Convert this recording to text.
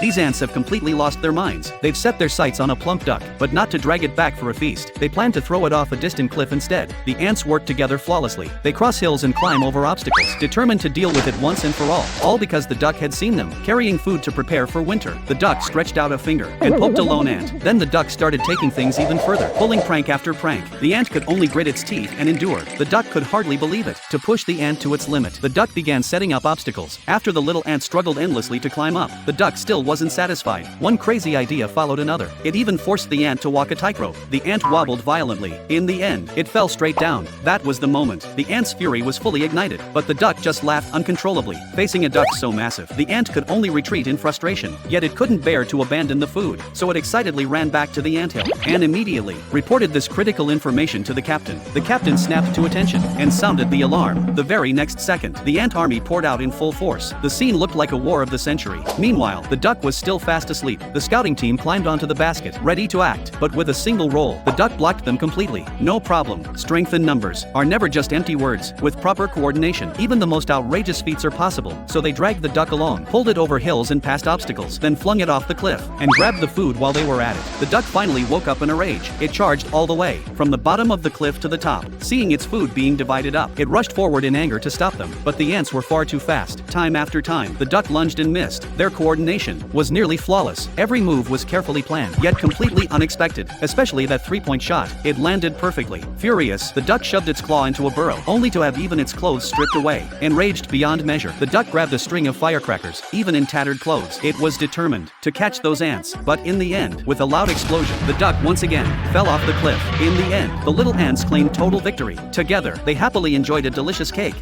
These ants have completely lost their minds. They've set their sights on a plump duck, but not to drag it back for a feast. They plan to throw it off a distant cliff instead. The ants work together flawlessly. They cross hills and climb over obstacles, determined to deal with it once and for all because the duck had seen them, carrying food to prepare for winter. The duck stretched out a finger and poked a lone ant. Then the duck started taking things even further, pulling prank after prank. The ant could only grit its teeth and endure. The duck could hardly believe it. To push the ant to its limit, the duck began setting up obstacles. After the little ant struggled endlessly to climb up, the duck still wasn't satisfied. One crazy idea followed another. It even forced the ant to walk a tightrope. The ant wobbled violently. In the end, it fell straight down. That was the moment. The ant's fury was fully ignited, but the duck just laughed uncontrollably. Facing a duck so massive, the ant could only retreat in frustration. Yet it couldn't bear to abandon the food, so it excitedly ran back to the anthill and immediately reported this critical information to the captain. The captain snapped to attention and sounded the alarm. The very next second, the ant army poured out in full force. The scene looked like a war of the century. Meanwhile, the duck was still fast asleep. The scouting team climbed onto the basket, ready to act, but with a single roll, the duck blocked them completely. No problem. Strength in numbers are never just empty words. With proper coordination, even the most outrageous feats are possible. So they dragged the duck along, pulled it over hills and past obstacles, then flung it off the cliff and grabbed the food while they were at it. The duck finally woke up in a rage. It charged all the way, from the bottom of the cliff to the top. Seeing its food being divided up, it rushed forward in anger to stop them, but the ants were far too fast. Time after time, the duck lunged and missed. Their coordination was nearly flawless. Every move was carefully planned, yet completely unexpected, especially that three-point shot. It landed perfectly. Furious, the duck shoved its claw into a burrow, only to have even its clothes stripped away. Enraged beyond measure, the duck grabbed a string of firecrackers, even in tattered clothes. It was determined to catch those ants, but in the end, with a loud explosion, the duck once again fell off the cliff. In the end, the little ants claimed total victory. Together, they happily enjoyed a delicious cake.